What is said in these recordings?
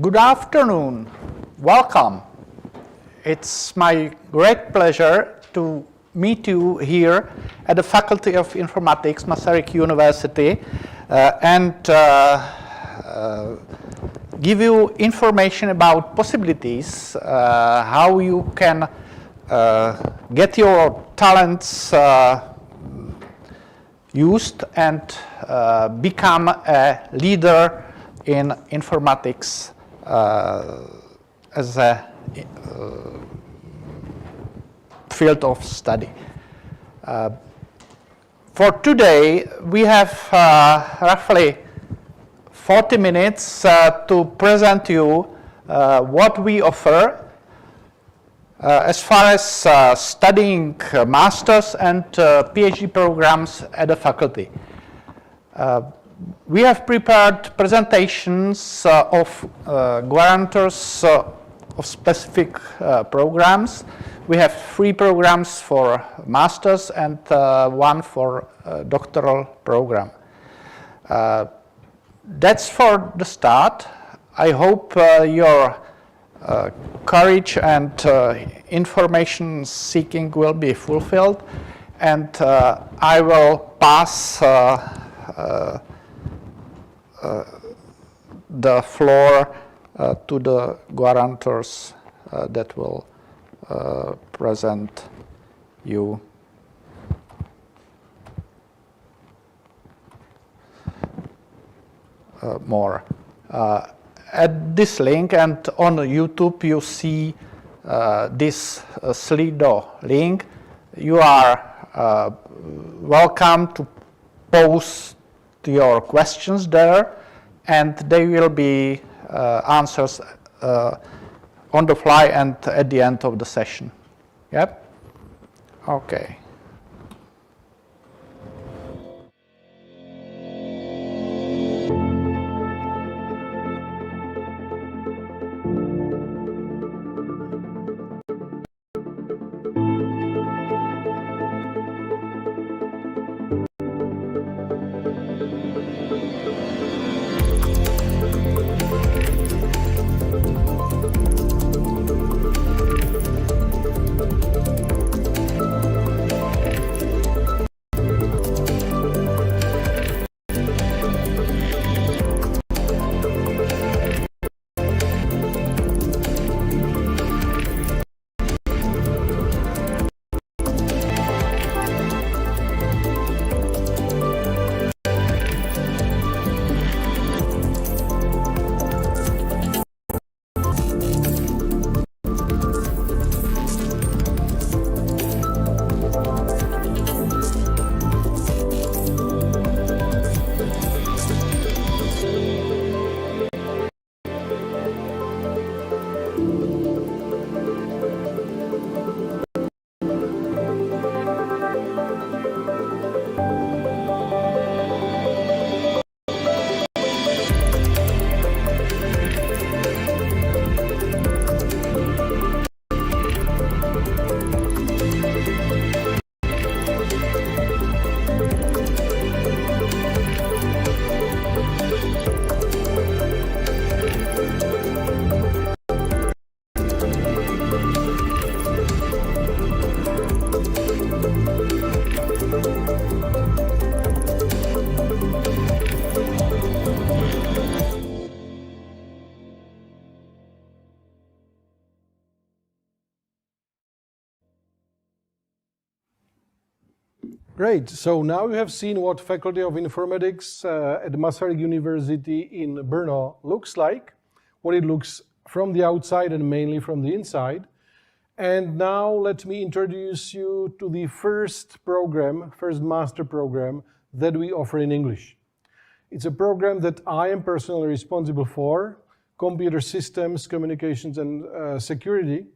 Good afternoon. Welcome. It's my great pleasure to meet you here at the Faculty of Informatics, Masaryk University, and give you information about possibilities, how you can get your talents used and become a leader in informatics as a field of study. For today, we have roughly 40 minutes to present you what we offer as far as studying master's and PhD programs at the faculty. We have prepared presentations of guarantors of specific programs. We have 3 programs for master's and 1 for doctoral program. That's for the start. I hope your courage and information seeking will be fulfilled, and I will pass the floor to the guarantors that will present you. More. At this link and on YouTube, you see this Slido link. You are welcome to post your questions there, and they will be answers on the fly and at the end of the session. Yep? Okay. Great. So now you have seen what Faculty of Informatics at Masaryk University in Brno looks like, what it looks from the outside and mainly from the inside. And now let me introduce you to the first master program that we offer in English. It's a program that I am personally responsible for, Computer Systems, Communications and Security,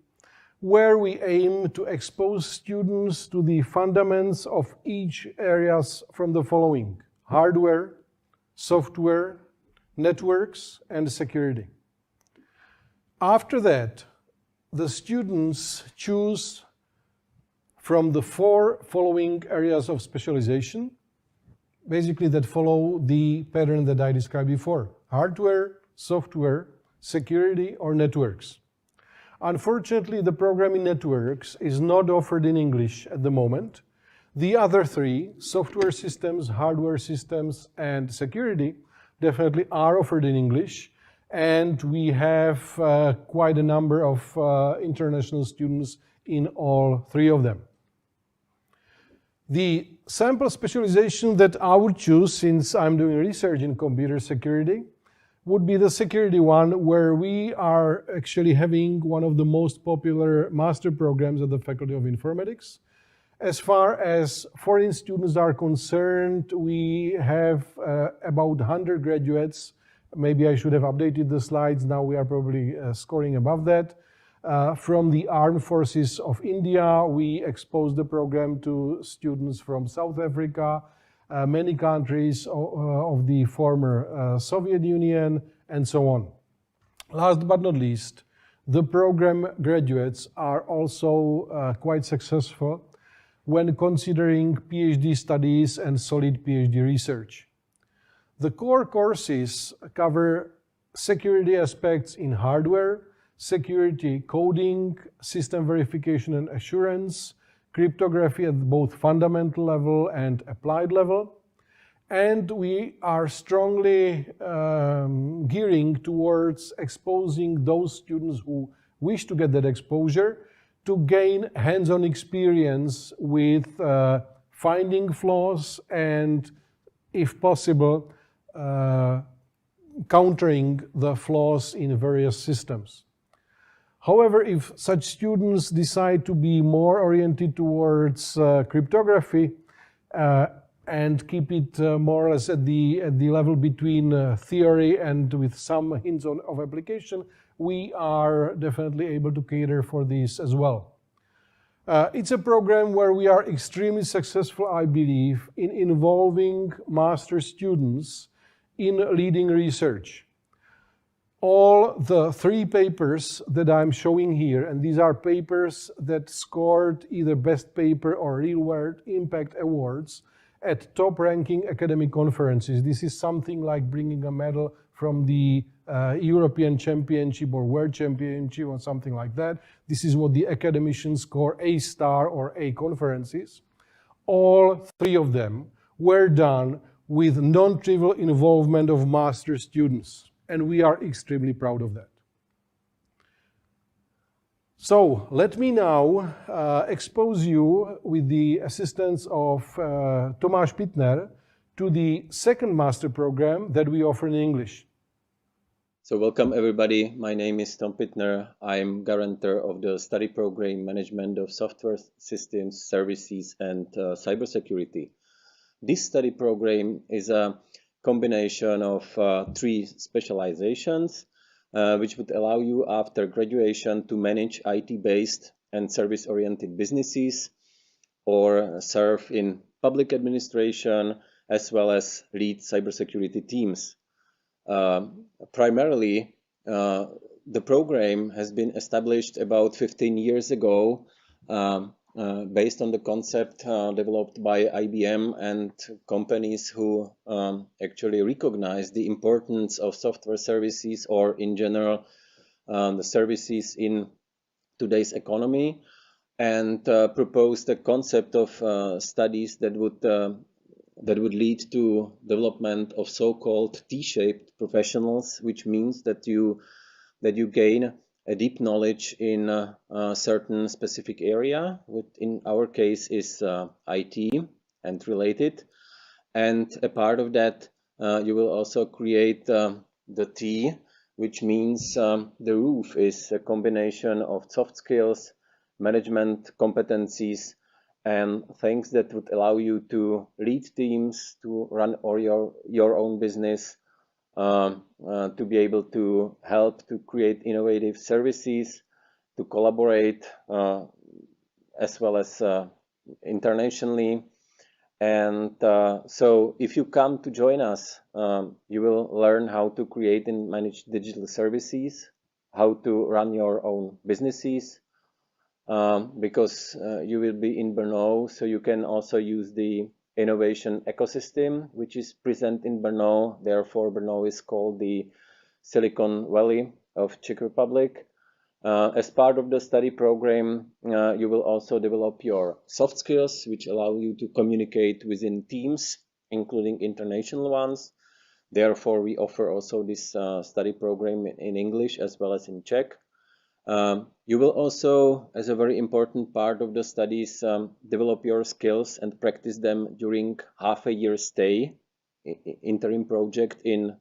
where we aim to expose students to the fundamentals of each areas from the following: hardware, software, networks, and security. After that, the students choose from the 4 following areas of specialization, basically that follow the pattern that I described before: hardware, software, security, or networks. Unfortunately, the program in networks is not offered in English at the moment. The other three, software systems, hardware systems, and security, definitely are offered in English, and we have quite a number of international students in all three of them. The sample specialization that I would choose, since I'm doing research in computer security, would be the security one, where we are actually having one of the most popular master programs at the Faculty of Informatics. As far as foreign students are concerned, we have about 100 graduates. Maybe I should have updated the slides. Now we are probably scoring above that. From the Armed Forces of India, we expose the program to students from South Africa, many countries of the former Soviet Union, and so on. Last but not least, the program graduates are also quite successful when considering PhD studies and solid PhD research. The core courses cover security aspects in hardware, security coding, system verification and assurance, cryptography at both fundamental level and applied level. And we are strongly gearing towards exposing those students who wish to get that exposure to gain hands-on experience with finding flaws and, if possible, countering the flaws in various systems. However, if such students decide to be more oriented towards cryptography and keep it more or less at the level between theory and with some hints of application, we are definitely able to cater for this as well. It's a program where we are extremely successful, I believe, in involving master students in leading research. All the three papers that I'm showing here, and these are papers that scored either Best Paper or Real World Impact Awards at top-ranking academic conferences. This is something like bringing a medal from the European Championship or World Championship or something like that. This is what the academicians score A star or A conferences. All three of them were done with non-trivial involvement of master students, and we are extremely proud of that. So let me now expose you, with the assistance of Tomáš Pitner, to the second master program that we offer in English. So welcome everybody. My name is Tom Pitner. I'm guarantor of the study program Management of Software Systems, Services and Cybersecurity. This study program is a combination of three specializations, which would allow you after graduation to manage IT-based and service-oriented businesses or serve in public administration as well as lead cybersecurity teams. Primarily, the program has been established about 15 years ago based on the concept developed by IBM and companies who actually recognize the importance of software services, or in general the services in today's economy, and proposed the concept of studies that would lead to development of so-called T-shaped professionals, which means that you gain a deep knowledge in a certain specific area, which in our case is IT and related. And a part of that, you will also create the T, which means the roof is a combination of soft skills, management competencies, and things that would allow you to lead teams, to run your own business, to be able to help to create innovative services, to collaborate as well as internationally. And so if you come to join us, you will learn how to create and manage digital services, how to run your own businesses, because you will be in Brno, so you can also use the innovation ecosystem, which is present in Brno. Therefore, Brno is called the Silicon Valley of Czech Republic. As part of the study program, you will also develop your soft skills, which allow you to communicate within teams, including international ones. Therefore, we offer also this study program in English as well as in Czech. You will also, as a very important part of the studies, develop your skills and practice them during half-a-year stay, interim project in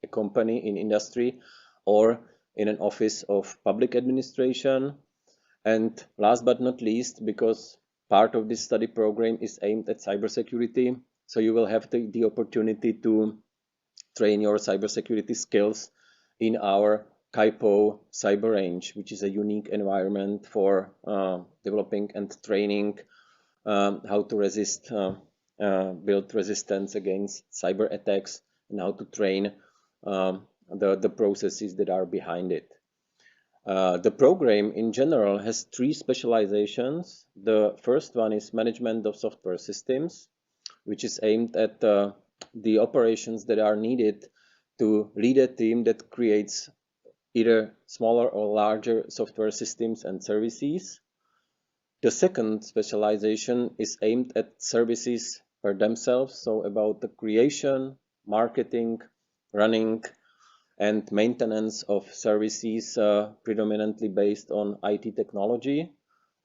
a company, in industry, or in an office of public administration. And last but not least, because part of this study program is aimed at cybersecurity, so you will have the opportunity to train your cybersecurity skills in our KaiPo cyber range, which is a unique environment for developing and training how to resist, build resistance against cyber attacks, and how to train the processes that are behind it. The program in general has 3 specializations. The first one is management of software systems, which is aimed at the operations that are needed to lead a team that creates either smaller or larger software systems and services. The second specialization is aimed at services per themselves, so about the creation, marketing, running, and maintenance of services predominantly based on IT technology.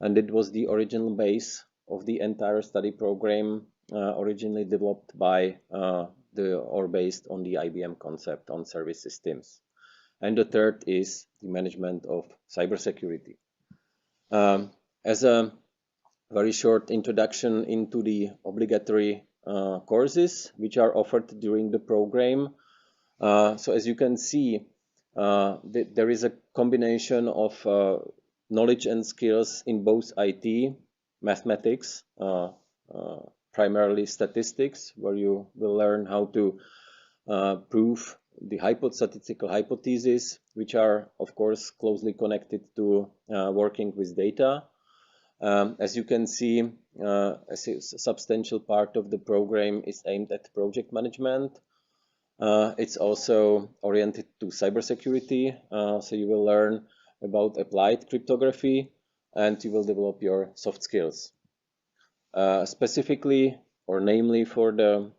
And it was the original base of the entire study program, originally developed by or based on the IBM concept on service systems. And the third is the management of cybersecurity. As a very short introduction into the obligatory courses which are offered during the program. So as you can see, there is a combination of knowledge and skills in both IT, mathematics, primarily statistics, where you will learn how to prove the statistical hypotheses, which are, of course, closely connected to working with data. As you can see, a substantial part of the program is aimed at project management. It's also oriented to cybersecurity, so you will learn about applied cryptography and you will develop your soft skills. Specifically, or namely for the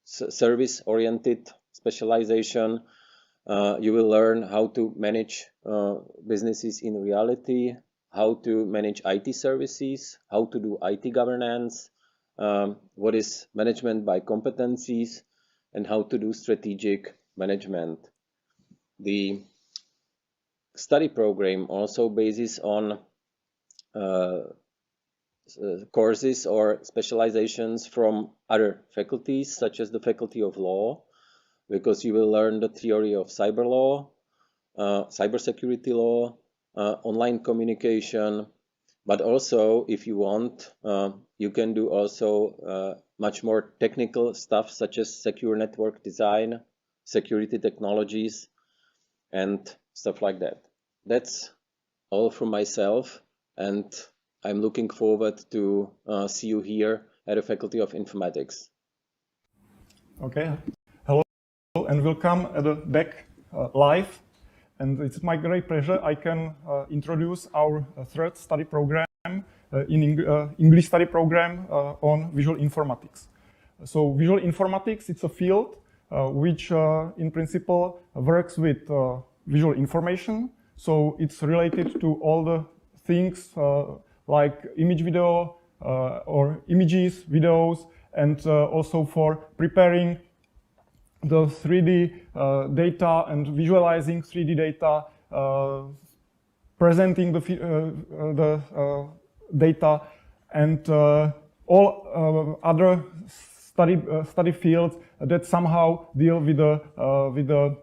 service-oriented specialization, you will learn how to manage businesses in reality, how to manage IT services, how to do IT governance, what is management by competencies, and how to do strategic management. The study program also bases on courses or specializations from other faculties, such as the Faculty of Law, because you will learn the theory of cyber law, cybersecurity law, online communication, but also, if you want, you can do also much more technical stuff, such as secure network design, security technologies, and stuff like that. That's all from myself, and I'm looking forward to see you here at the Faculty of Informatics. Okay, hello and welcome at the back live. And it's my great pleasure I can introduce our third study program, English study program on visual informatics. So visual informatics, it's a field which in principle works with visual information. So it's related to all the things like image video or images, videos, and also for preparing the 3D data and visualizing 3D data, presenting the data, and all other study fields that somehow deal with the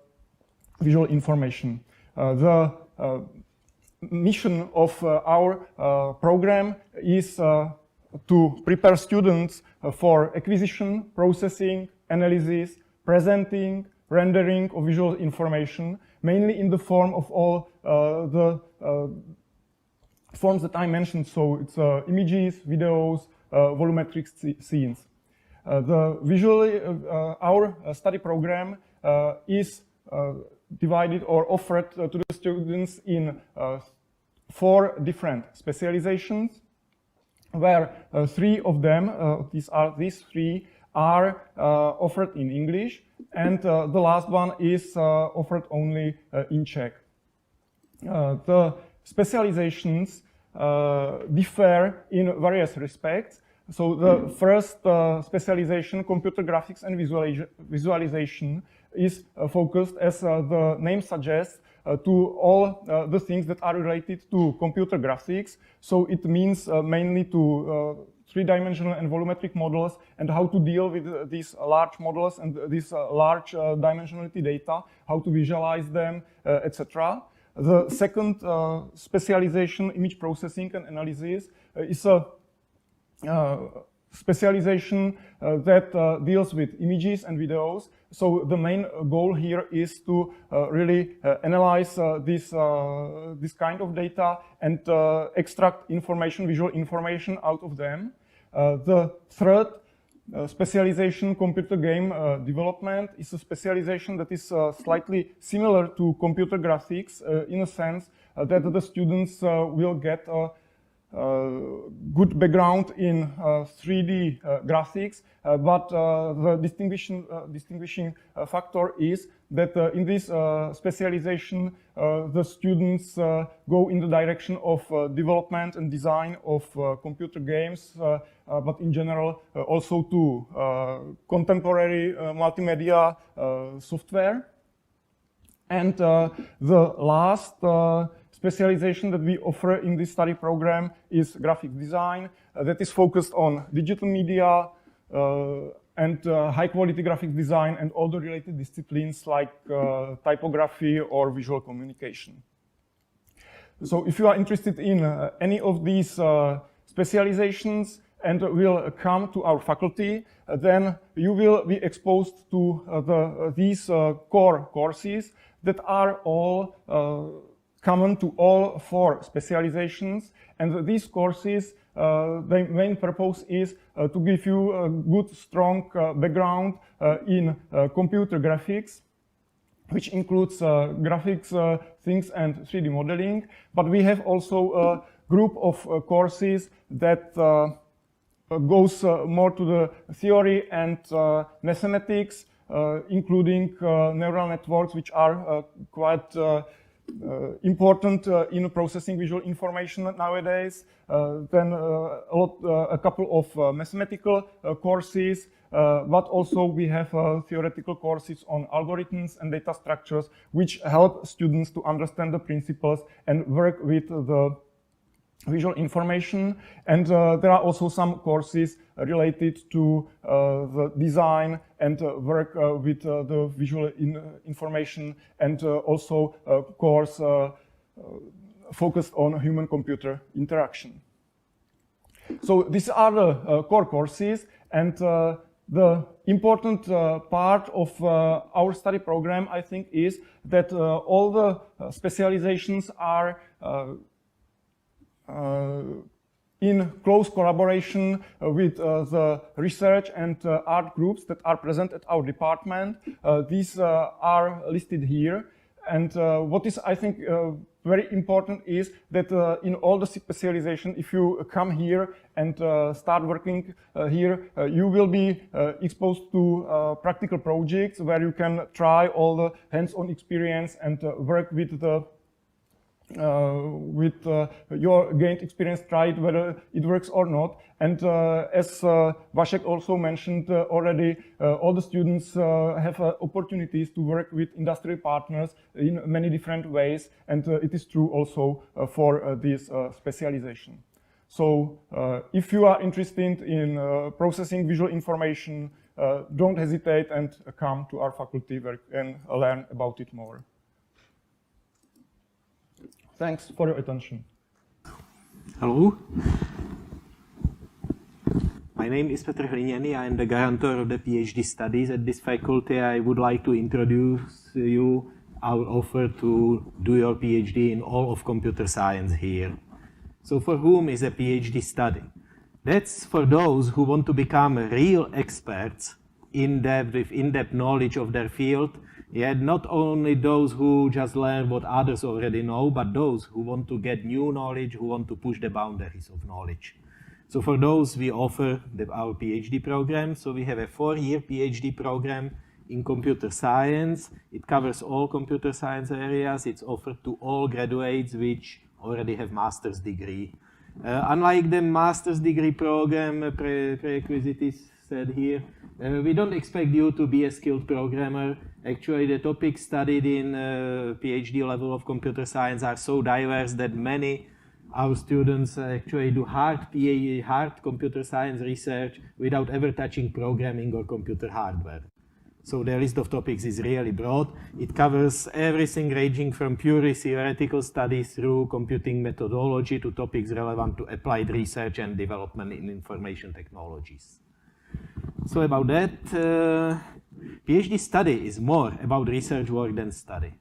visual information. The mission of our program is to prepare students for acquisition, processing, analysis, presenting, rendering of visual information, mainly in the form of all the forms that I mentioned. So it's images, videos, volumetric scenes. Our study program is divided or offered to the students in 4 different specializations, where 3 of them, these 3 are offered in English, and the last one is offered only in Czech. The specializations differ in various respects. So the first specialization, computer graphics and visualization, is focused, as the name suggests, to all the things that are related to computer graphics. So it means mainly to 3-dimensional and volumetric models and how to deal with these large models and these large dimensionality data, how to visualize them, etc. The second specialization, image processing and analysis, is a specialization that deals with images and videos. So the main goal here is to really analyze this kind of data and extract information, visual information out of them. The third specialization, computer game development, is a specialization that is slightly similar to computer graphics in a sense that the students will get a good background in 3D graphics, but the distinguishing factor is that in this specialization the students go in the direction of development and design of computer games, but in general also to contemporary multimedia software. And the last specialization that we offer in this study program is graphic design, that is focused on digital media and high-quality graphic design and all the related disciplines like typography or visual communication. So if you are interested in any of these specializations and will come to our faculty, then you will be exposed to these core courses that are all common to all 4 specializations. And these courses, the main purpose is to give you a good, strong background in computer graphics, which includes graphics things and 3D modeling. But we have also a group of courses that goes more to the theory and mathematics, including neural networks, which are quite important in processing visual information nowadays. Then a couple of mathematical courses, but also we have theoretical courses on algorithms and data structures, which help students to understand the principles and work with the visual information. And there are also some courses related to the design and work with the visual information, and also a course focused on human-computer interaction. So these are the core courses, and the important part of our study program, I think, is that all the specializations are in close collaboration with the research and art groups that are present at our department. These are listed here. And what is, I think, very important is that in all the specialization, if you come here and start working here, you will be exposed to practical projects where you can try all the hands-on experience and work with the your gained experience, try it whether it works or not. And as Vašek also mentioned already, all the students have opportunities to work with industry partners in many different ways, and it is true also for this specialization. So if you are interested in processing visual information, don't hesitate and come to our faculty where you can learn about it more. Thanks for your attention. Hello. My name is Petr Hliněný. I am the guarantor of the PhD studies at this faculty. I would like to introduce you our offer to do your PhD in all of computer science here. So for whom is a PhD study? That's for those who want to become real experts with in-depth knowledge of their field Yeah, not only those who just learn what others already know, but those who want to get new knowledge, who want to push the boundaries of knowledge. So for those, we offer our PhD program. So we have a 4-year PhD program in computer science. It covers all computer science areas. It's offered to all graduates which already have master's degree. Unlike the master's degree program prerequisite is said here, we don't expect you to be a skilled programmer. Actually, the topics studied in PhD level of computer science are so diverse that many our students actually do hard computer science research without ever touching programming or computer hardware. So the list of topics is really broad. It covers everything ranging from purely theoretical studies through computing methodology to topics relevant to applied research and development in information technologies. So about that, PhD study is more about research work than study.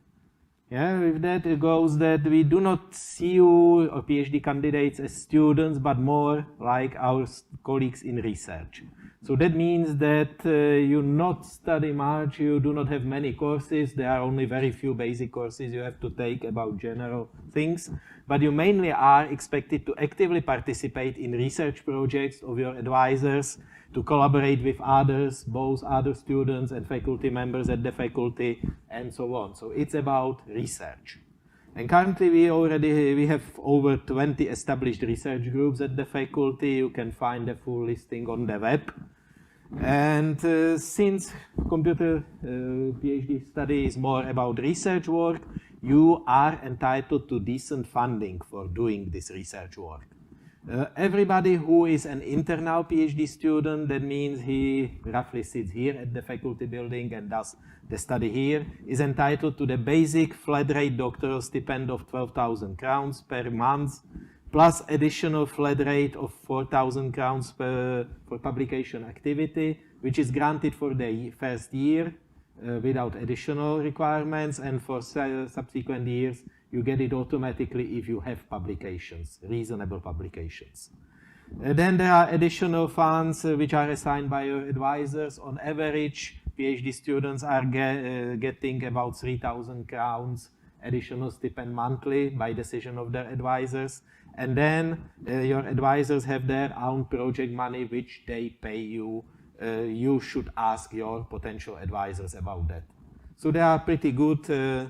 Yeah, with that it goes that we do not see you or PhD candidates as students, but more like our colleagues in research. So that means that you not study much, you do not have many courses, there are only very few basic courses you have to take about general things, but you mainly are expected to actively participate in research projects of your advisors, to collaborate with others, both other students and faculty members at the faculty, and so on. So it's about research. And currently we have over 20 established research groups at the faculty. You can find the full listing on the web. And since computer PhD study is more about research work, you are entitled to decent funding for doing this research work. Everybody who is an internal PhD student, that means he roughly sits here at the faculty building and does the study here, is entitled to the basic flat rate doctoral stipend of 12,000 crowns per month, plus additional flat rate of 4,000 crowns for publication activity, which is granted for the first year without additional requirements, and for subsequent years you get it automatically if you have publications, reasonable publications. Then there are additional funds which are assigned by your advisors. On average, PhD students are getting about 3,000 crowns additional stipend monthly by decision of their advisors. And then your advisors have their own project money which they pay you. You should ask your potential advisors about that. So there are pretty good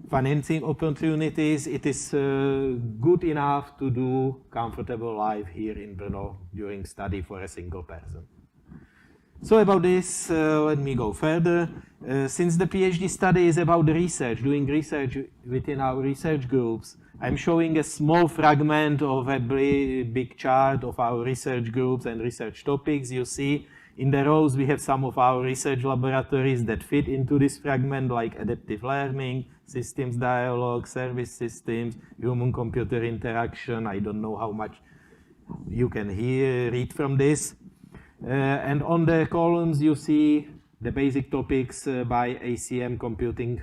financing opportunities. It is good enough to do comfortable life here in Brno during study for a single person. So about this, let me go further. Since the PhD study is about research, doing research within our research groups, I'm showing a small fragment of a big chart of our research groups and research topics. You see in the rows we have some of our research laboratories that fit into this fragment, like adaptive learning, systems dialogue, service systems, human-computer interaction. I don't know how much you can read from this. And on the columns you see the basic topics by ACM computing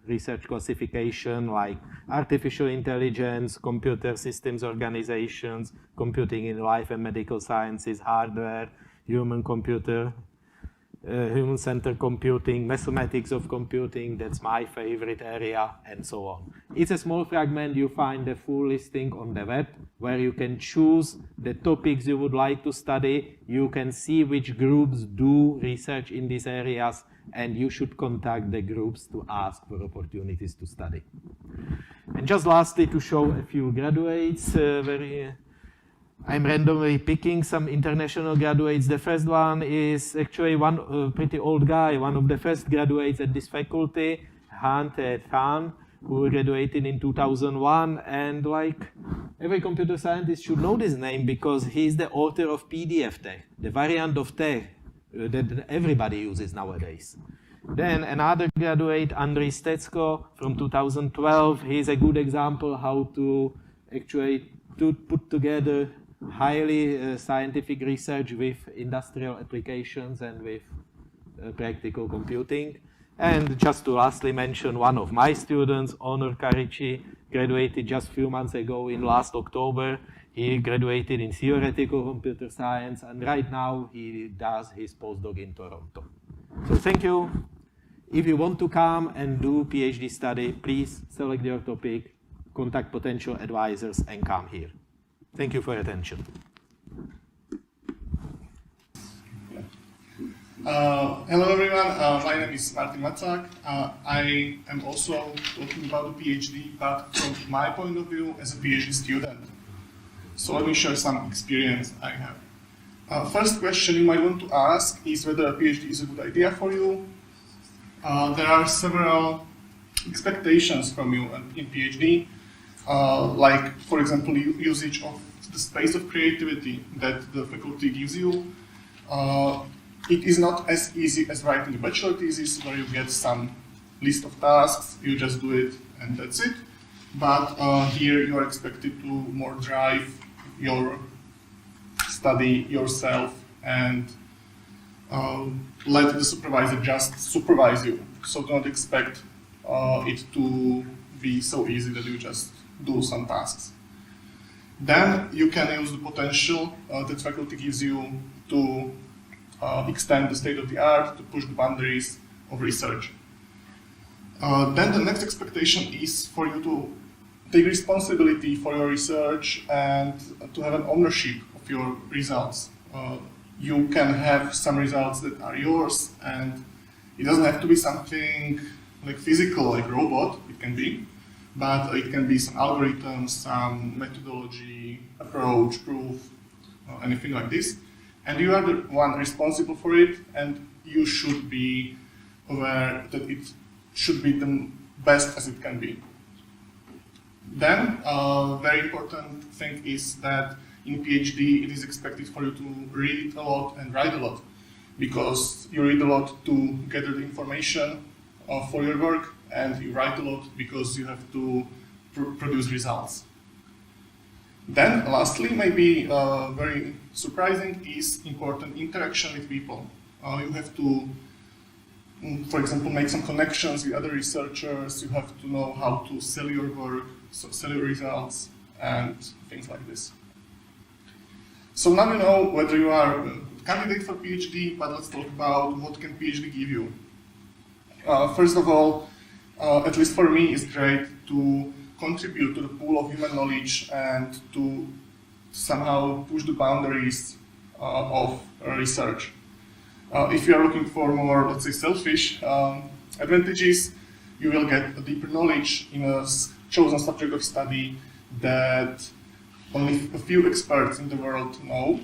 research classification, like artificial intelligence, computer systems organizations, computing in life and medical sciences, hardware, human-computer, human-centered computing, mathematics of computing, that's my favorite area, and so on. It's a small fragment. You find the full listing on the web, where you can choose the topics you would like to study. You can see which groups do research in these areas, and you should contact the groups to ask for opportunities to study. And just lastly, to show a few graduates, I'm randomly picking some international graduates. The first one is actually one pretty old guy, one of the first graduates at this faculty, Han Khan, who graduated in 2001. And like every computer scientist should know this name because he's the author of PDF Tech, the variant of Tech that everybody uses nowadays. Then another graduate, Andrei Stetsko, from 2012. He's a good example how to actually put together highly scientific research with industrial applications and with practical computing. And just to lastly mention one of my students, Onur Karici, graduated just a few months ago in last October. He graduated in theoretical computer science, and right now he does his postdoc in Toronto. So thank you. If you want to come and do PhD study, please select your topic, contact potential advisors, and come here. Thank you for your attention. Hello everyone, my name is Martin Macák. I am also talking about the PhD, but from my point of view as a PhD student. So let me share some experience I have. First question you might want to ask is whether a PhD is a good idea for you. There are several expectations from you in PhD, like for example usage of the space of creativity that the faculty gives you. It is not as easy as writing a bachelor thesis where you get some list of tasks, you just do it and that's it. But here you are expected to more drive your study yourself and let the supervisor just supervise you. So don't expect it to be so easy that you just do some tasks. Then you can use the potential that faculty gives you to extend the state of the art, to push the boundaries of research. Then the next expectation is for you to take responsibility for your research and to have an ownership of your results. You can have some results that are yours, and it doesn't have to be something like physical, like a robot, it can be, but it can be some algorithms, some methodology, approach, proof, anything like this. And you are the one responsible for it, and you should be aware that it should be the best as it can be. Then, a very important thing is that in PhD, it is expected for you to read a lot and write a lot, because you read a lot to gather the information for your work, and you write a lot because you have to produce results. Then, lastly, maybe very surprising, is important interaction with people. You have to, for example, make some connections with other researchers. You have to know how to sell your work, sell your results, and things like this. So now you know whether you are a candidate for PhD, but let's talk about what can PhD give you. First of all, at least for me, it's great to contribute to the pool of human knowledge and to somehow push the boundaries of research. If you are looking for more, let's say, selfish advantages, you will get a deeper knowledge in a chosen subject of study that only a few experts in the world know.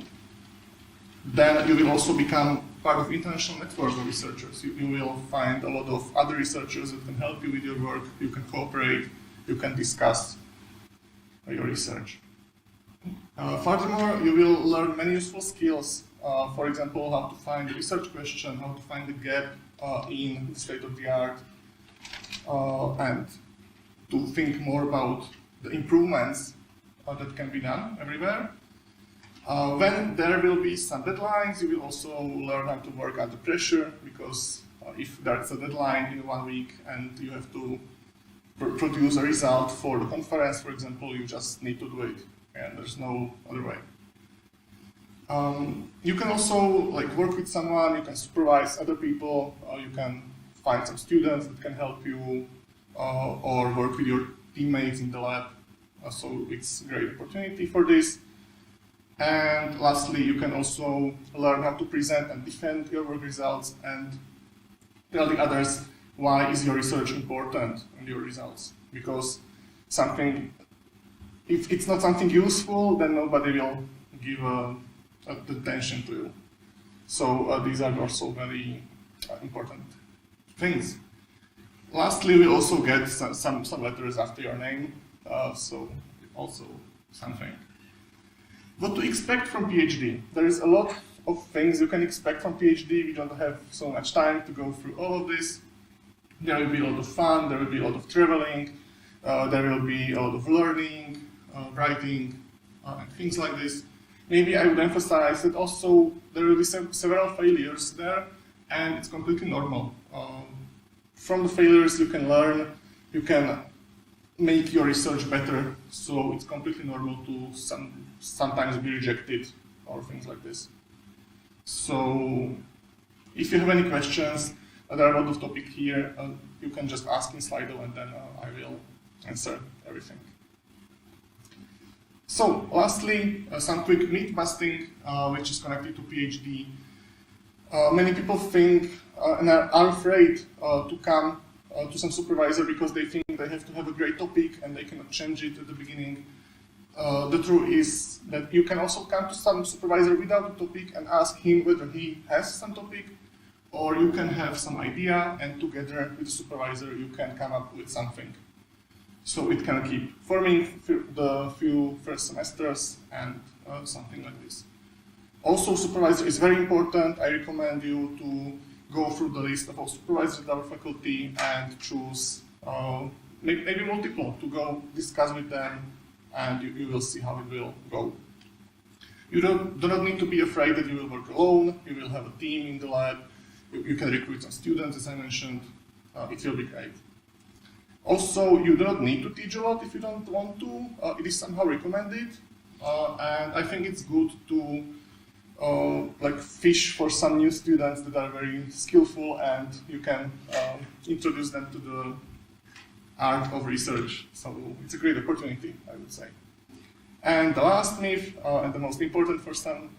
Then you will also become part of international network of researchers. You will find a lot of other researchers that can help you with your work. You can cooperate, you can discuss your research. Furthermore, you will learn many useful skills. For example, how to find the research question, how to find the gap in the state of the art, and to think more about the improvements that can be done everywhere. When there will be some deadlines, you will also learn how to work under pressure, because if there's a deadline in 1 week and you have to produce a result for the conference, for example, you just need to do it, and there's no other way. You can also work with someone, you can supervise other people, you can find some students that can help you, or work with your teammates in the lab. So it's a great opportunity for this. And lastly, you can also learn how to present and defend your work results and tell the others why is your research important and your results. Because if it's not something useful, then nobody will give attention to you. So these are also very important things. Lastly, we also get some letters after your name, so also something. What to expect from PhD? There is a lot of things you can expect from PhD. We don't have so much time to go through all of this. There will be a lot of fun, there will be a lot of traveling, there will be a lot of learning, writing, and things like this. Maybe I would emphasize that also there will be several failures there, and it's completely normal. From the failures you can learn, you can make your research better, so it's completely normal to sometimes be rejected or things like this. So if you have any questions, There are a lot of topics here. You can just ask in Slido and then I will answer everything. So, lastly, some quick myth busting, which is connected to PhD. Many people think and are afraid to come to some supervisor because they think they have to have a great topic and they cannot change it at the beginning. The truth is that you can also come to some supervisor without a topic and ask him whether he has some topic, or you can have some idea and together with the supervisor you can come up with something. So it can keep forming the few first semesters and something like this. Also, supervisor is very important. I recommend you to go through the list of all supervisors at our faculty and choose maybe multiple to go discuss with them, and you will see how it will go. You do not need to be afraid that you will work alone. You will have a team in the lab. You can recruit some students, as I mentioned. It will be great. Also, you do not need to teach a lot if you don't want to. It is somehow recommended, and I think it's good to like fish for some new students that are very skillful, and you can introduce them to the art of research. So it's a great opportunity, I would say. And the last myth, and the most important for some,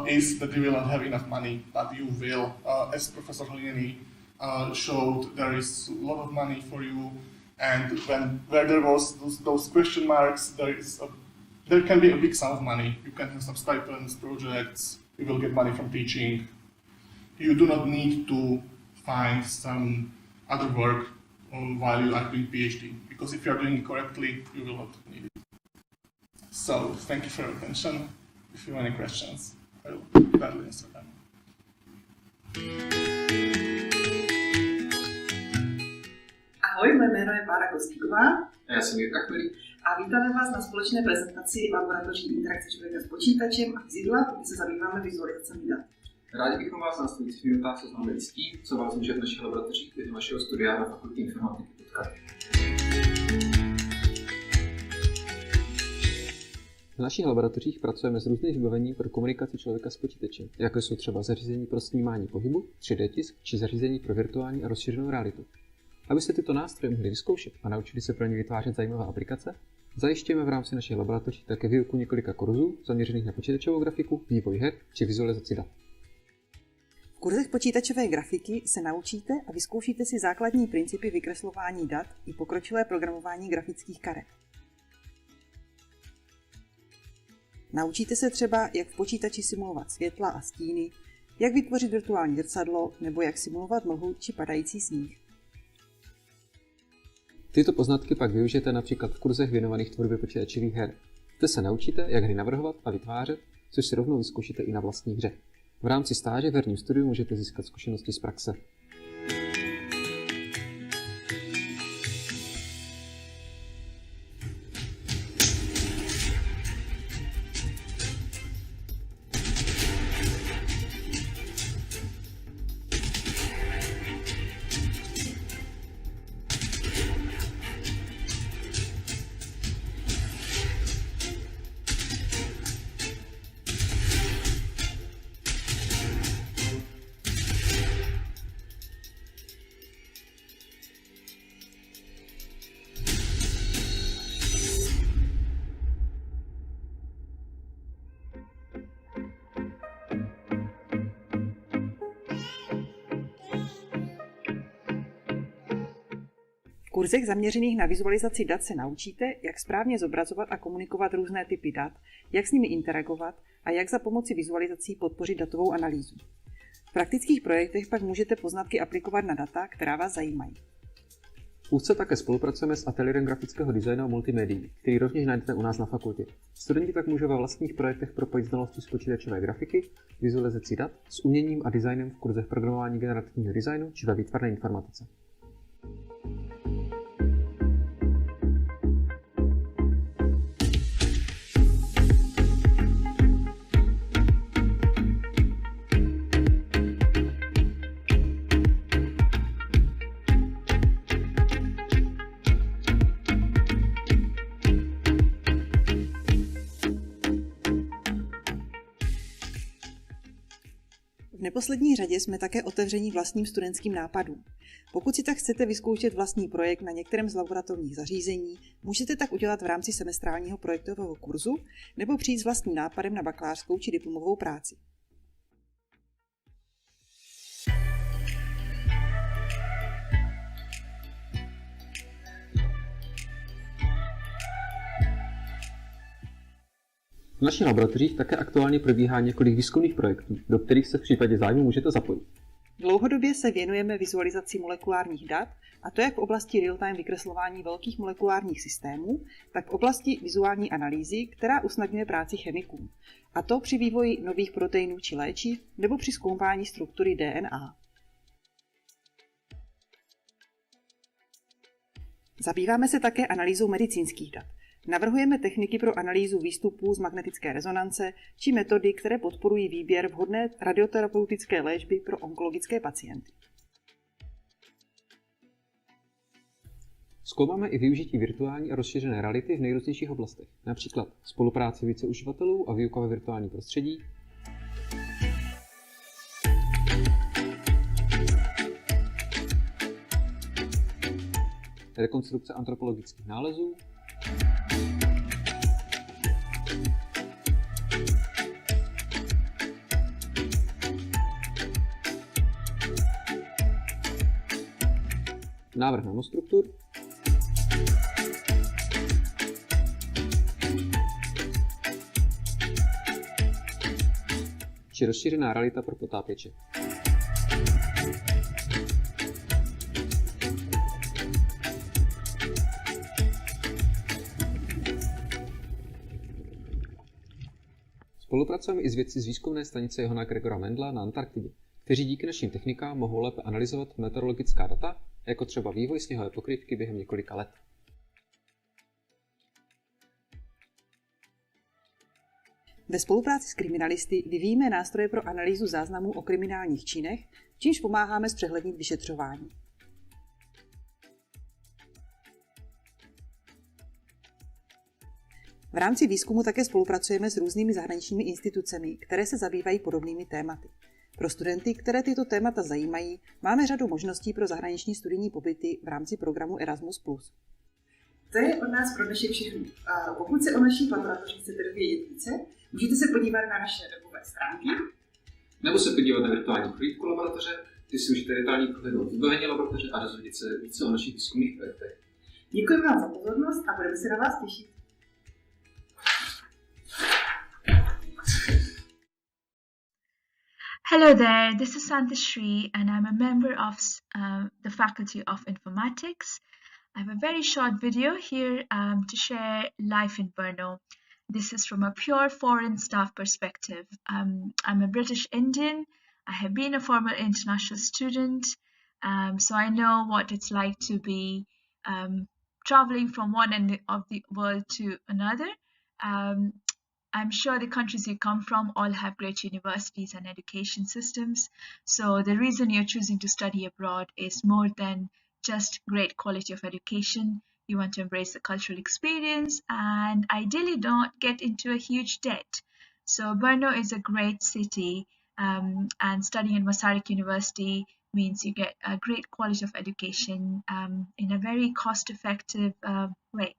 is that you will not have enough money, but you will. As Professor Hlineni showed, there is a lot of money for you, and where there was those question marks, there can be a big sum of money. You can have some stipends, projects, you will get money from teaching. You do not need to find some other work while you are doing PhD, because if you are doing it correctly, you will not need it. So, thank you for your attention. If you have any questions, I will gladly answer them. Ahoj, moje jméno je Bára Kostíková. A já jsem Jirka Chmelík. A vítáme vás na společné prezentaci laboratoří interakce člověka s počítačem a Visitlab, kde se zabýváme vizualizacemi dat. Rádi bychom vás na následujících minutách seznámili s tím, co vás může v našich laboratořích během vašeho studia na Fakultě Informatiky potkat. V našich laboratořích pracujeme s různým vybavením pro komunikaci člověka s počítačem, jako jsou třeba zařízení pro snímání pohybu, 3D tisk či zařízení pro virtuální a rozšířenou realitu. Abyste tyto nástroje mohli vyzkoušet a naučili se pro ně vytvářet zajímavé aplikace, zajišťujeme v rámci našich laboratoří také výuku několika kurzů zaměřených na počítačovou grafiku, vývoj her či vizualizaci dat. V kurzech počítačové grafiky se naučíte a vyzkoušíte si základní principy vykreslování dat i pokročilé programování grafických karet. Naučíte se třeba, jak v počítači simulovat světla a stíny, jak vytvořit virtuální zrcadlo nebo jak simulovat mlhu či padající sníh. Tyto poznatky pak využijete například v kurzech věnovaných tvorbě počítačových her. Zde se naučíte, jak hry navrhovat a vytvářet, což si rovnou vyzkoušíte i na vlastní hře. V rámci stáže v herním studiu můžete získat zkušenosti z praxe. V kurzech zaměřených na vizualizaci dat se naučíte, jak správně zobrazovat a komunikovat různé typy dat, jak s nimi interagovat a jak za pomoci vizualizací podpořit datovou analýzu. V praktických projektech pak můžete poznatky aplikovat na data, která vás zajímají. Úzce také spolupracujeme s ateliérem grafického designu a multimédií, který rovněž najdete u nás na fakultě. Studenti tak můžou ve vlastních projektech propojit znalosti z počítačové grafiky, vizualizací dat s uměním a designem v kurzech programování generativního designu či ve výtvarné informatice. V neposlední řadě jsme také otevření vlastním studentským nápadům. Pokud si tak chcete vyzkoušet vlastní projekt na některém z laboratorních zařízení, můžete tak udělat v rámci semestrálního projektového kurzu nebo přijít s vlastním nápadem na bakalářskou či diplomovou práci. V našich laboratořích také aktuálně probíhá několik výzkumných projektů, do kterých se v případě zájmu můžete zapojit. Dlouhodobě se věnujeme vizualizaci molekulárních dat, a to jak v oblasti real-time vykreslování velkých molekulárních systémů, tak v oblasti vizuální analýzy, která usnadňuje práci chemikům, a to při vývoji nových proteinů či léčiv nebo při zkoumání struktury DNA. Zabýváme se také analýzou medicínských dat. Navrhujeme techniky pro analýzu výstupů z magnetické rezonance či metody, které podporují výběr vhodné radioterapeutické léčby pro onkologické pacienty. Zkoumáme i využití virtuální a rozšířené reality v nejrůznějších oblastech, například spolupráce více uživatelů a výuka ve virtuálním prostředí, rekonstrukce antropologických nálezů, návrh nanostruktur, či rozšířená realita pro potápěče. Spolupracujeme i s vědci z výzkumné stanice Johna Gregora Mendela na Antarktidě, kteří díky našim technikám mohou lépe analyzovat meteorologická data, jako třeba vývoj sněhové pokrývky během několika let. Ve spolupráci s kriminalisty vyvíjíme nástroje pro analýzu záznamů o kriminálních činech, čímž pomáháme zpřehlednit vyšetřování. V rámci výzkumu také spolupracujeme s různými zahraničními institucemi, které se zabývají podobnými tématy. Pro studenty, které tyto témata zajímají, máme řadu možností pro zahraniční studijní pobyty v rámci programu Erasmus+. To je od nás pro dnešek všechno. Pokud se o našich laboratořích chcete dovědět více, můžete se podívat na naše webové stránky. Nebo se podívat na virtuální prohlídku laboratoře, kde si můžete detailně prohlédnout vybavení laboratoře a dozvědět se více o našich výzkumných projektech. Děkujeme vám za pozornost a budeme se na vás těšit. Hello there, this is Santashri and I'm a member of the Faculty of Informatics. I have a very short video here to share life in Brno. This is from a pure foreign staff perspective. I'm a British Indian. I have been a former international student, so I know what it's like to be traveling from one end of the world to another. I'm sure the countries you come from all have great universities and education systems. So the reason you're choosing to study abroad is more than just great quality of education. You want to embrace the cultural experience and ideally not get into a huge debt. So Brno is a great city, and studying at Masaryk University means you get a great quality of education in a very cost-effective way.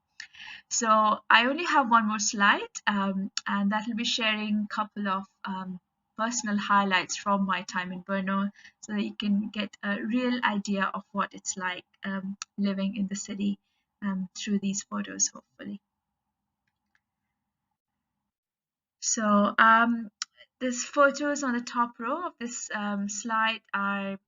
So I only have one more slide, and that will be sharing a couple of personal highlights from my time in Brno, so that you can get a real idea of what it's like living in the city through these photos, hopefully. So these photos on the top row of this slide are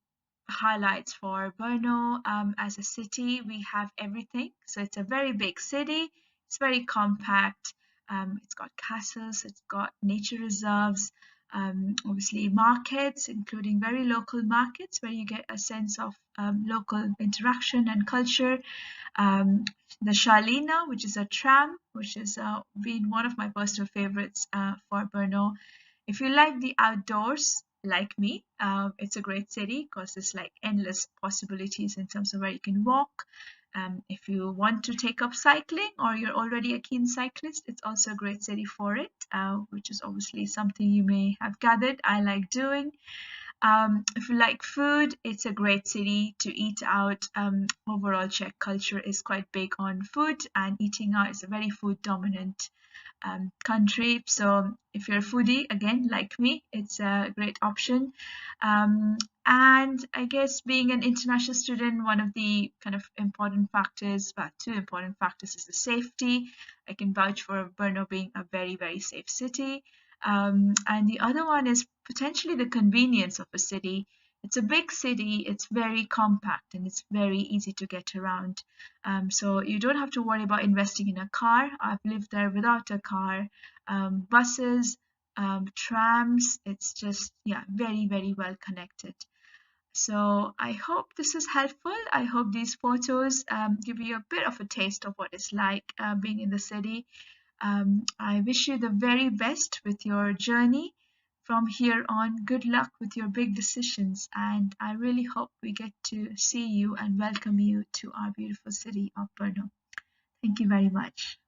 highlights for Brno as a city. We have everything, so it's a very big city. It's very compact. It's got castles, it's got nature reserves, obviously markets, including very local markets where you get a sense of local interaction and culture. The Shalina, which is a tram, which has been one of my personal favorites for Brno. If you like the outdoors, like me, it's a great city because there's like endless possibilities in terms of where you can walk. If you want to take up cycling or you're already a keen cyclist, it's also a great city for it, which is obviously something you may have gathered I like doing. If you like food, it's a great city to eat out. Overall, Czech culture is quite big on food, and eating out is a very food dominant country. So if you're a foodie, again, like me, it's a great option. And I guess being an international student, one of the kind of important factors, well, two important factors, is the safety. I can vouch for Brno being a very, very safe city. And the other one is potentially the convenience of a city. It's a big city, it's very compact, and it's very easy to get around. So you don't have to worry about investing in a car. I've lived there without a car. Buses, trams, it's just, yeah, very, very well connected. So I hope this is helpful. I hope these photos give you a bit of a taste of what it's like being in the city. I wish you the very best with your journey. From here on, good luck with your big decisions, and I really hope we get to see you and welcome you to our beautiful city of Brno. Thank you very much.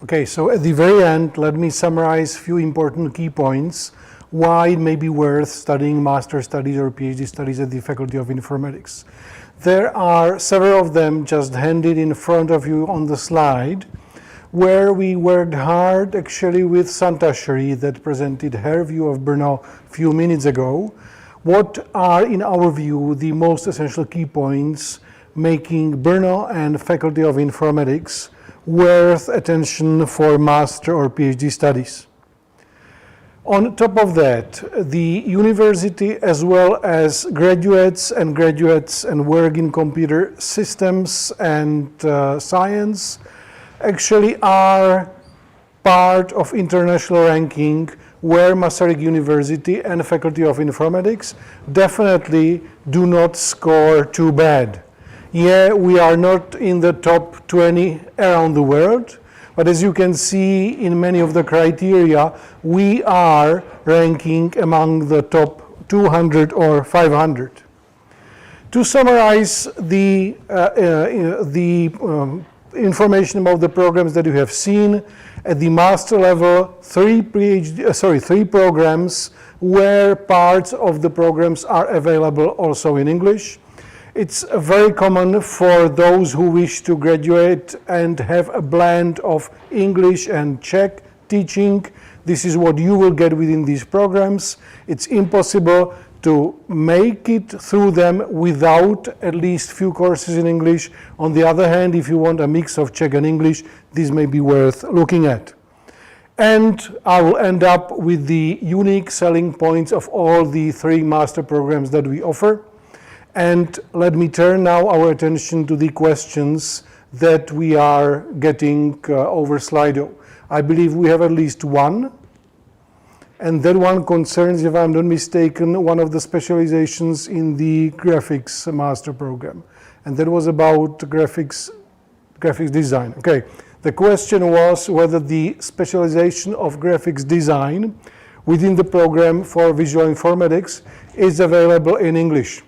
Okay, so at the very end, let me summarize a few important key points why it may be worth studying master studies or PhD studies at the Faculty of Informatics. There are several of them just handed in front of you on the slide, where we worked hard actually with Santa Shri that presented her view of Brno a few minutes ago. What are, in our view, the most essential key points making Brno and Faculty of Informatics worth attention for master or PhD studies? On top of that, the university, as well as graduates and work in computer systems and science, actually are part of international ranking where Masaryk University and Faculty of Informatics definitely do not score too bad. Yeah, we are not in the top 20 around the world, but as you can see in many of the criteria, we are ranking among the top 200 or 500. To summarize the information about the programs that you have seen, at the master level, three programs where parts of the programs are available also in English. It's very common for those who wish to graduate and have a blend of English and Czech teaching. This is what you will get within these programs. It's impossible to make it through them without at least few courses in English. On the other hand, if you want a mix of Czech and English, this may be worth looking at. And I will end up with the unique selling points of all the three master programs that we offer. And let me turn now our attention to the questions that we are getting over Slido. I believe we have at least one, and that one concerns, if I'm not mistaken, one of the specializations in the graphics master program, and that was about graphics design. Okay, the question was whether the specialization of graphics design within the program for Visual Informatics is available in English.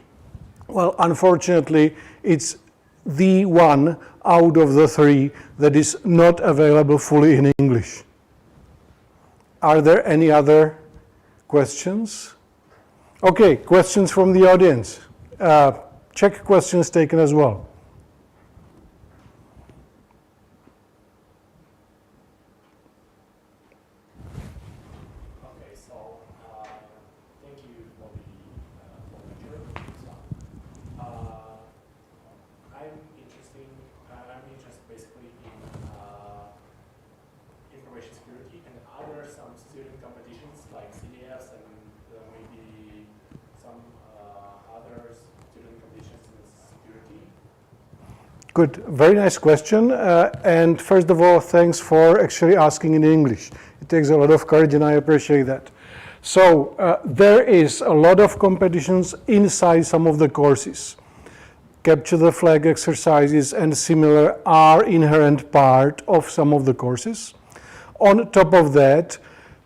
Well, unfortunately, it's the one out of the three that is not available fully in English. Are there any other questions? Okay, questions from the audience. Czech questions taken as well. Good, very nice question. And first of all, thanks for actually asking in English. It takes a lot of courage and I appreciate that. So there is a lot of competitions inside some of the courses. Capture the flag exercises and similar are inherent part of some of the courses. On top of that,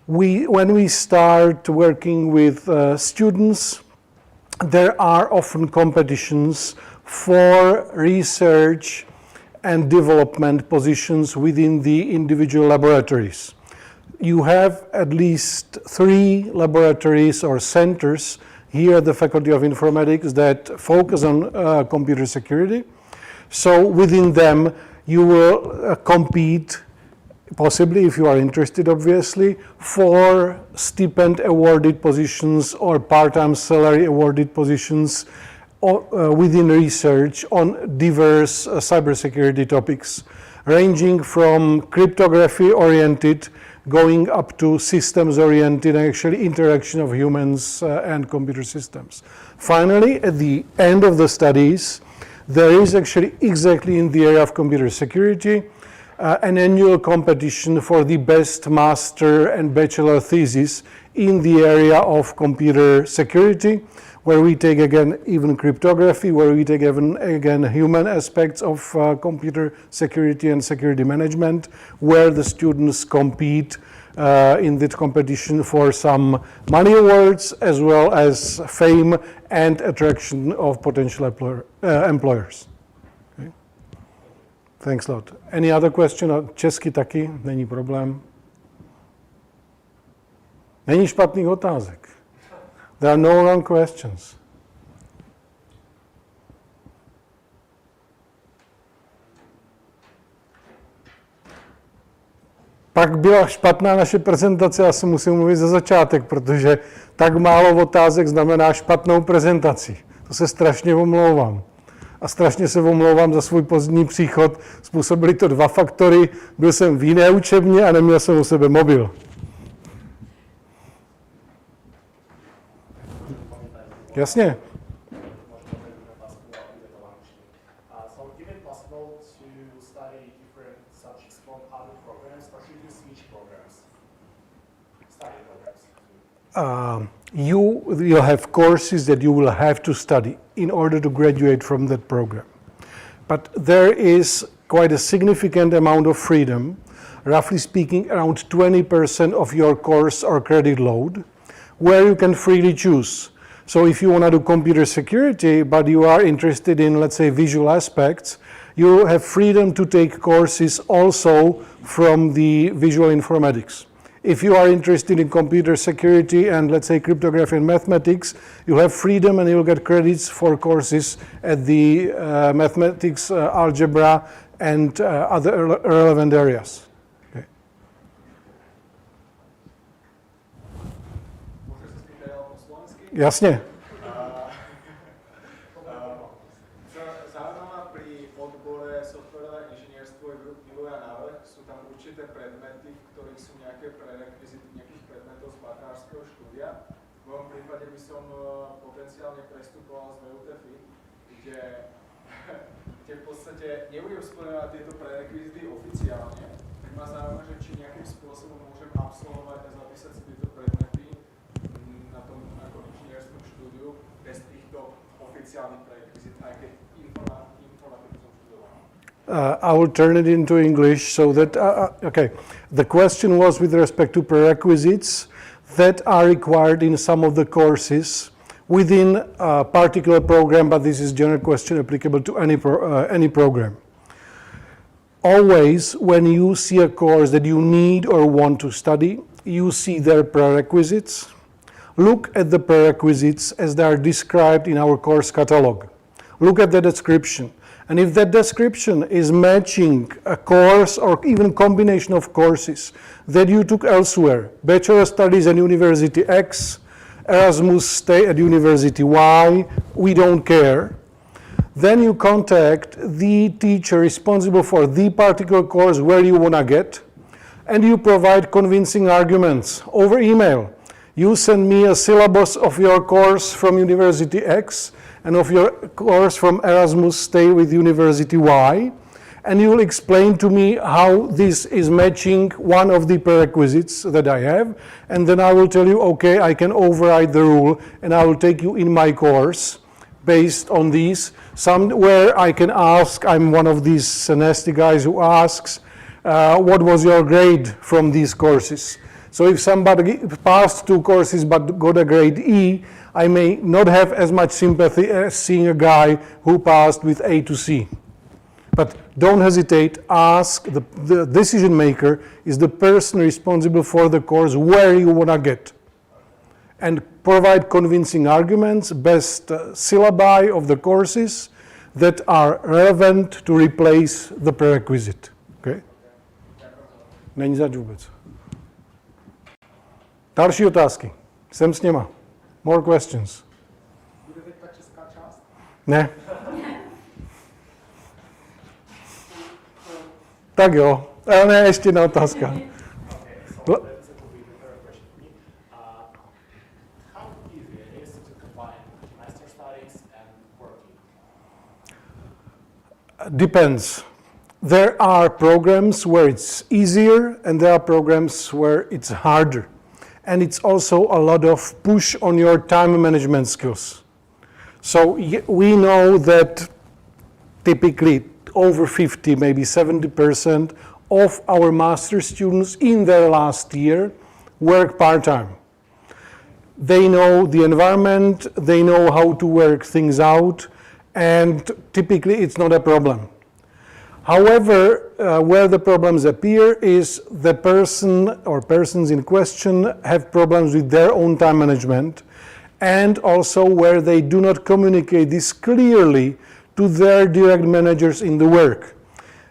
when we start working with students, there are often competitions for research and development positions within the individual laboratories. You have at least 3 laboratories or centers here at the Faculty of Informatics that focus on computer security. So within them, you will compete, possibly if you are interested, obviously, for stipend awarded positions or part-time salary awarded positions within research on diverse cybersecurity topics, ranging from cryptography oriented, going up to systems oriented, and actually interaction of humans and computer systems. Finally, at the end of the studies, there is actually exactly in the area of computer security an annual competition for the best master and bachelor thesis in the area of computer security, where we take again even cryptography, where we take again human aspects of computer security and security management, where the students compete in that competition for some money awards as well as fame and attraction of potential employers. Okay. Thanks a lot. Any other question? Česky taky, není problém. Není špatných otázek. There are no wrong questions. Pak byla špatná naše prezentace, já si musím mluvit za začátek, protože tak málo otázek znamená špatnou prezentaci. To se strašně omlouvám. A strašně se omlouvám za svůj pozdní příchod. Způsobily to 2 faktory. Byl jsem v jiné učebně a neměl jsem u sebe mobil. Jasně. You will have courses that you will have to study in order to graduate from that program. But there is quite a significant amount of freedom, roughly speaking around 20% of your course or credit load, where you can freely choose. So if you want to do computer security, but you are interested in, let's say, visual aspects, you have freedom to take courses also from the visual informatics. If you are interested in computer security and, let's say, cryptography and mathematics, you'll have freedom and you'll get credits for courses at the mathematics, algebra, and other relevant areas. Okay. Jasně. nebudem splňovať tieto prerekvizity oficiálne, tak ma zaujíma, že či nejakým spôsobom môžem absolvovať a zapísať si tieto predmety na tom ako inžinierskom štúdiu bez týchto oficiálnych prerekvizit, aj keď informatiku som študoval. I will turn it into English so that, okay, the question was with respect to prerequisites that are required in some of the courses within a particular program, but this is a general question applicable to any program. Always, when you see a course that you need or want to study, you see their prerequisites. Look at the prerequisites as they are described in our course catalog. Look at the description. And if that description is matching a course or even combination of courses that you took elsewhere, Bachelor Studies at University X, Erasmus stay at University Y, we don't care, then you contact the teacher responsible for the particular course where you want to get, and you provide convincing arguments over email. You send me a syllabus of your course from University X and of your course from Erasmus stay with University Y, and you will explain to me how this is matching one of the prerequisites that I have, and then I will tell you, okay, I can override the rule and I will take you in my course based on these. Somewhere I can ask, I'm one of these nasty guys who asks, what was your grade from these courses? So if somebody passed 2 courses but got a grade E, I may not have as much sympathy as seeing a guy who passed with A to C. But don't hesitate, ask. The decision maker is the person responsible for the course where you want to get. And provide convincing arguments, best syllabi of the courses that are relevant to replace the prerequisite. Okay? Není zač vůbec. Další otázky. Jsem s něma. More questions. Bude teď ta česká část? Ne. Tak jo, ale ne, ještě jedna otázka. Depends. There are programs where it's easier and there are programs where it's harder. And it's also a lot of push on your time management skills. So we know that typically over 50, maybe 70% of our master students in their last year work part-time. They know the environment, they know how to work things out, and typically it's not a problem. However, where the problems appear is the person or persons in question have problems with their own time management, and also where they do not communicate this clearly to their direct managers in the work.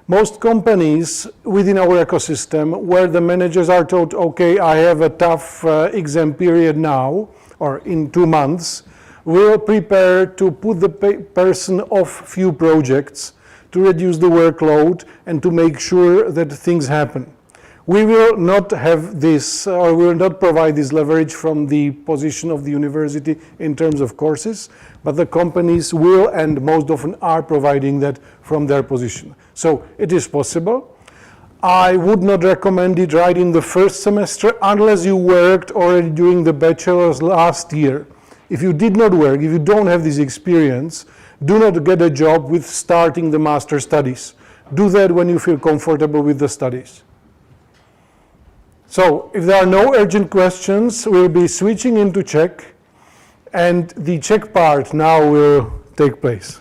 Most companies within our ecosystem where the managers are told, okay, I have a tough exam period now, or in 2 months, will prepare to put the person off few projects to reduce the workload and to make sure that things happen. We will not have this, or we will not provide this leverage from the position of the university in terms of courses, but the companies will and most often are providing that from their position. So it is possible. I would not recommend it right in the first semester unless you worked already during the bachelor's last year. If you did not work, if you don't have this experience, do not get a job with starting the master studies. Do that when you feel comfortable with the studies. So if there are no urgent questions, we'll be switching into Czech, and the Czech part now will take place.